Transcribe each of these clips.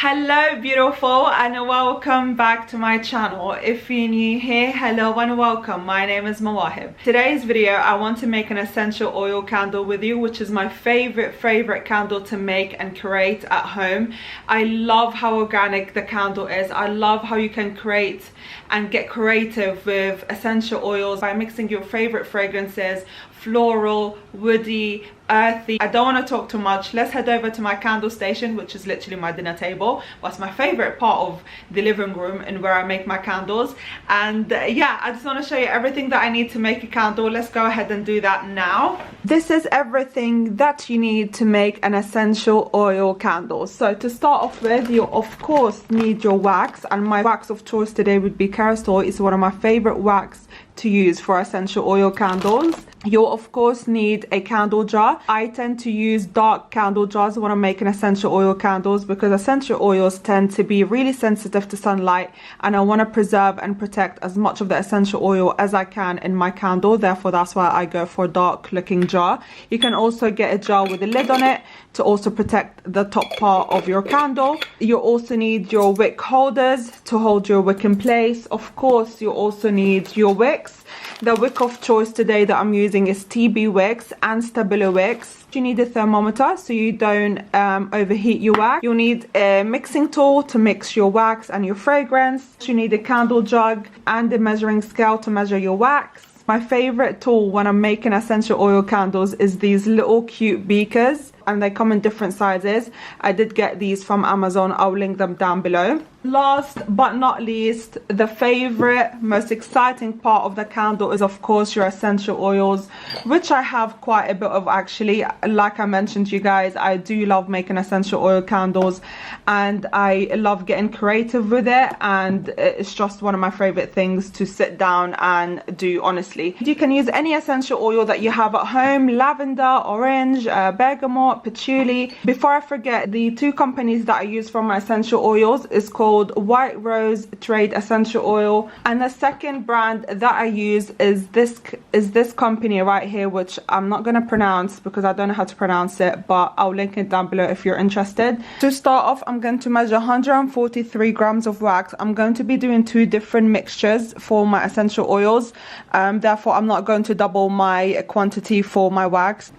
Hello beautiful, and welcome back to my channel. If you're new here, hello and welcome. My name is Mawaheb. Today's video I want to make an essential oil candle with you, which is my favorite candle to make and create at home. I love how organic the candle is. I love how you can create and get creative with essential oils by mixing your favorite fragrances, floral, woody, earthy. I don't want to talk too much. Let's head over to my candle station, which is literally my dinner table, but it's my favorite part of the living room and where I make my candles. And yeah, I just want to show you everything that I need to make a candle. Let's go ahead and do that now. This is everything that you need to make an essential oil candle. So to start off with, you of course need your wax, and my wax of choice today would be Kerastol. It's one of my favorite wax to use for essential oil candles. You'll of course need a candle jar. I tend to use dark candle jars when I'm making essential oil candles because essential oils tend to be really sensitive to sunlight, and I want to preserve and protect as much of the essential oil as I can in my candle. Therefore, that's why I go for a dark looking jar. You can also get a jar with a lid on it to also protect the top part of your candle. You also need your wick holders to hold your wick in place. Of course, you also need your wicks. The wick of choice today that I'm using is TB wicks and Stabilo wicks. You need a thermometer so you don't overheat your wax. You'll need a mixing tool to mix your wax and your fragrance. You need a candle jug and a measuring scale to measure your wax. My favorite tool when I'm making essential oil candles is these little cute beakers, and they come in different sizes. I did get these from Amazon. I'll link them down below. Last but not least, the favorite, most exciting part of the candle is of course your essential oils, which I have quite a bit of actually. Like I mentioned to you guys, I do love making essential oil candles and I love getting creative with it, and it's just one of my favorite things to sit down and do, honestly. You can use any essential oil that you have at home: lavender, orange, bergamot, patchouli. Before I forget, the two companies that I use for my essential oils is called White Rose Trade Essential Oil, and the second brand that I use is this company right here, which I'm not going to pronounce because I don't know how to pronounce it, but I'll link it down below if you're interested. To start off, I'm going to measure 143 grams of wax. I'm going to be doing two different mixtures for my essential oils, therefore I'm not going to double my quantity for my wax.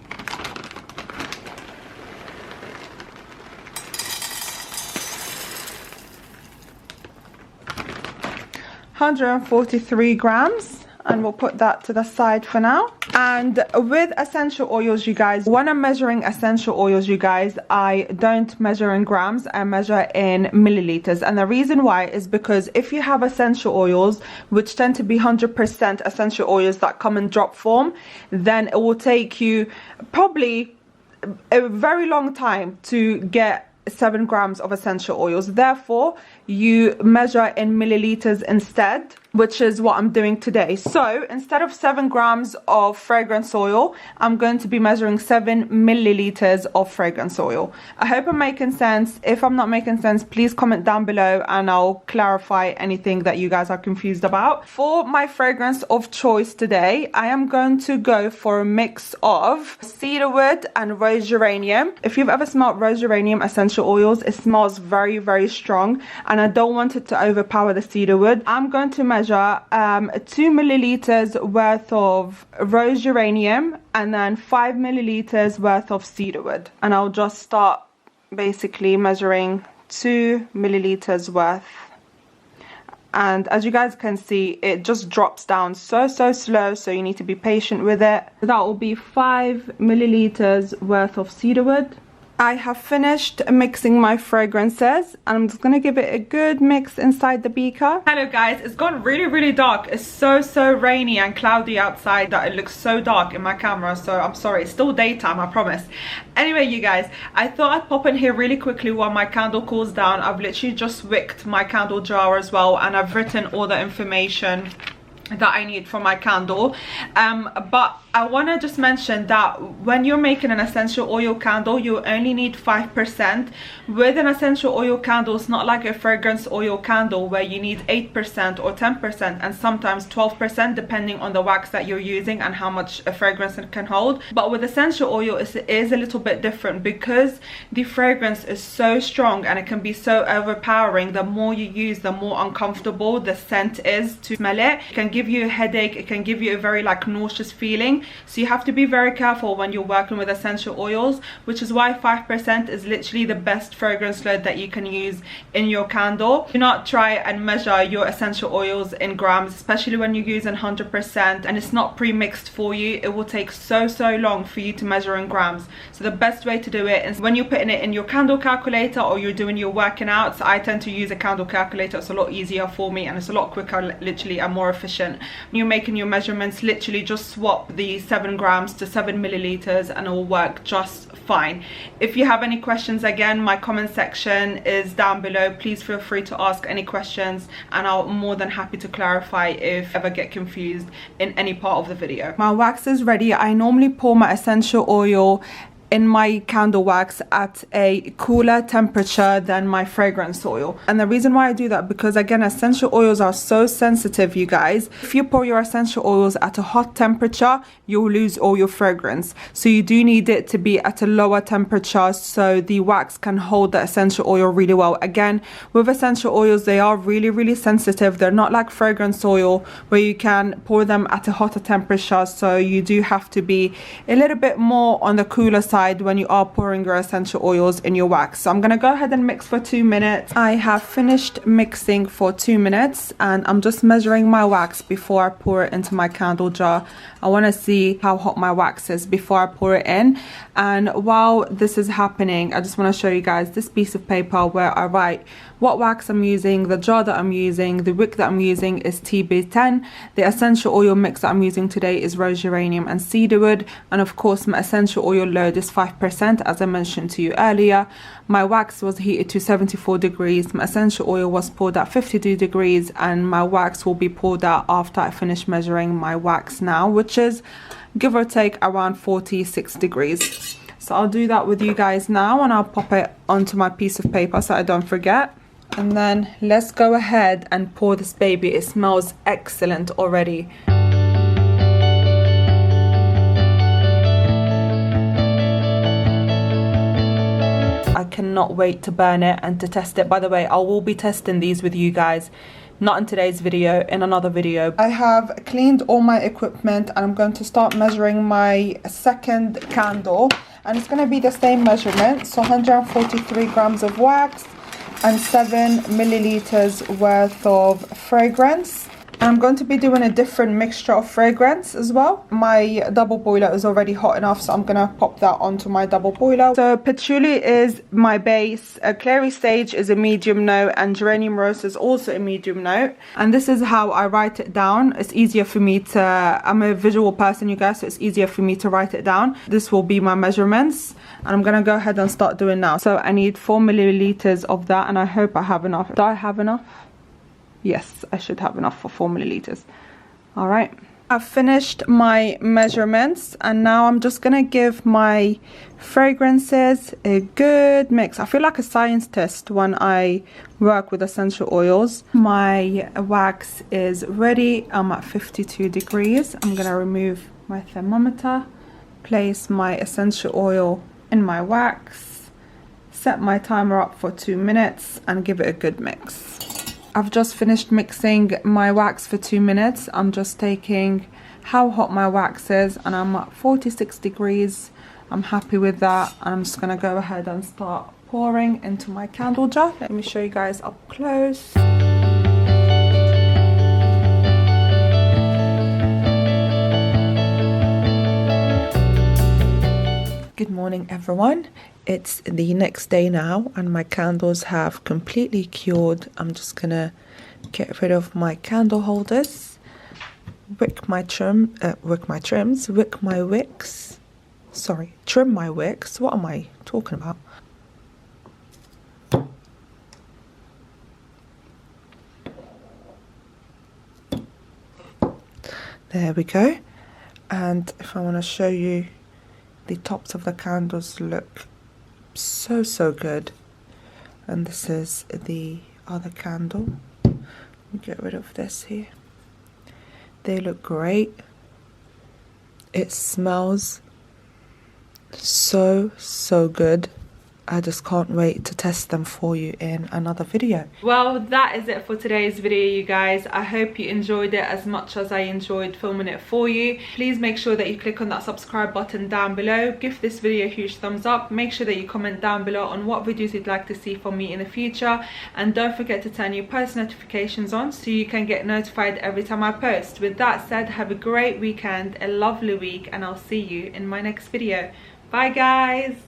143 grams, and we'll put that to the side for now. And with essential oils, you guys, when I'm measuring essential oils, you guys, I don't measure in grams, I measure in milliliters. And the reason why is because if you have essential oils which tend to be 100% essential oils that come in drop form, then it will take you probably a very long time to get 7 grams of essential oils. Therefore, you measure in milliliters instead, which is what I'm doing today. So instead of 7 grams of fragrance oil, I'm going to be measuring 7 milliliters of fragrance oil. I hope I'm making sense. If I'm not making sense, please comment down below and I'll clarify anything that you guys are confused about. For my fragrance of choice today, I am going to go for a mix of cedarwood and rose geranium. If you've ever smelled rose geranium essential oils, it smells very strong, and I don't want it to overpower the cedarwood. I'm going to measure 2 milliliters worth of rose geranium and then 5 milliliters worth of cedarwood, and I'll just start basically measuring 2 milliliters worth. And as you guys can see, it just drops down so slow, so you need to be patient with it. That will be 5 milliliters worth of cedarwood. I have finished mixing my fragrances, and I'm just going to give it a good mix inside the beaker. Hello guys, it's gone really dark. It's so rainy and cloudy outside that it looks so dark in my camera, so I'm sorry. It's still daytime, I promise. Anyway, you guys, I thought I'd pop in here really quickly while my candle cools down. I've literally just wicked my candle jar as well, and I've written all the information that I need for my candle, but I want to just mention that when you're making an essential oil candle, you only need 5%. With an essential oil candle, it's not like a fragrance oil candle where you need 8% or 10% and sometimes 12% depending on the wax that you're using and how much a fragrance it can hold. But with essential oil, it is a little bit different because the fragrance is so strong and it can be so overpowering. The more you use, the more uncomfortable the scent is to smell it. It can give you a headache, it can give you a very like nauseous feeling. So you have to be very careful when you're working with essential oils, which is why 5% is literally the best fragrance load that you can use in your candle. Do not try and measure your essential oils in grams, especially when you're using 100% and it's not pre-mixed for you. It will take so long for you to measure in grams. So the best way to do it is when you're putting it in your candle calculator or you're doing your working out. So I tend to use a candle calculator. It's a lot easier for me and it's a lot quicker, literally, and more efficient. When you're making your measurements, literally just swap the 7 grams to 7 milliliters and it will work just fine. If you have any questions, again, my comment section is down below. Please feel free to ask any questions and I'm more than happy to clarify if ever get confused in any part of the video. My wax is ready. I normally pour my essential oil in my candle wax at a cooler temperature than my fragrance oil. And the reason why I do that, because again, essential oils are so sensitive, you guys. If you pour your essential oils at a hot temperature, you'll lose all your fragrance. So you do need it to be at a lower temperature so the wax can hold the essential oil really well. Again, with essential oils, they are really sensitive. They're not like fragrance oil where you can pour them at a hotter temperature. So you do have to be a little bit more on the cooler side when you are pouring your essential oils in your wax. So I'm gonna go ahead and mix for 2 minutes. I have finished mixing for 2 minutes and I'm just measuring my wax before I pour it into my candle jar. I want to see how hot my wax is before I pour it in. And while this is happening, I just want to show you guys this piece of paper where I write what wax I'm using, the jar that I'm using, the wick that I'm using is TB10, the essential oil mix that I'm using today is rose geranium and cedarwood, and of course my essential oil load is 5%, as I mentioned to you earlier. My wax was heated to 74 degrees, my essential oil was poured at 52 degrees, and my wax will be poured out after I finish measuring my wax now, which is give or take around 46 degrees. So I'll do that with you guys now and I'll pop it onto my piece of paper so I don't forget. And then let's go ahead and pour this baby. It smells excellent already. I cannot wait to burn it and to test it. By the way, I will be testing these with you guys, not in today's video, in another video. I have cleaned all my equipment and I'm going to start measuring my second candle, and it's going to be the same measurement, so 143 grams of wax and 7 milliliters worth of fragrance. I'm going to be doing a different mixture of fragrance as well. My double boiler is already hot enough, so I'm gonna pop that onto my double boiler. So patchouli is my base, a clary sage is a medium note, and geranium rose is also a medium note. And this is how I write it down. It's easier for me to, I'm a visual person, you guys, so it's easier for me to write it down. This will be my measurements, and I'm gonna go ahead and start doing now. So I need 4 milliliters of that, and I hope I have enough. Do I have enough? Yes, I should have enough for 4 milliliters. All right. I've finished my measurements and now I'm just going to give my fragrances a good mix. I feel like a science test when I work with essential oils. My wax is ready. I'm at 52 degrees. I'm going to remove my thermometer, place my essential oil in my wax, set my timer up for 2 minutes and give it a good mix. I've just finished mixing my wax for 2 minutes. I'm just taking how hot my wax is and I'm at 46 degrees. I'm happy with that. I'm just going to go ahead and start pouring into my candle jar. Let me show you guys up close. Good morning everyone. It's the next day now and my candles have completely cured. I'm just gonna get rid of my candle holders, trim my wicks. What am I talking about? There we go. And if I want to show you, the tops of the candles look so good. And this is the other candle. Let me get rid of this here. They look great. It smells so good. I just can't wait to test them for you in another video. Well, that is it for today's video, you guys. I hope you enjoyed it as much as I enjoyed filming it for you. Please make sure that you click on that subscribe button down below. Give this video a huge thumbs up. Make sure that you comment down below on what videos you'd like to see from me in the future. And don't forget to turn your post notifications on so you can get notified every time I post. With that said, have a great weekend, a lovely week, and I'll see you in my next video. Bye guys!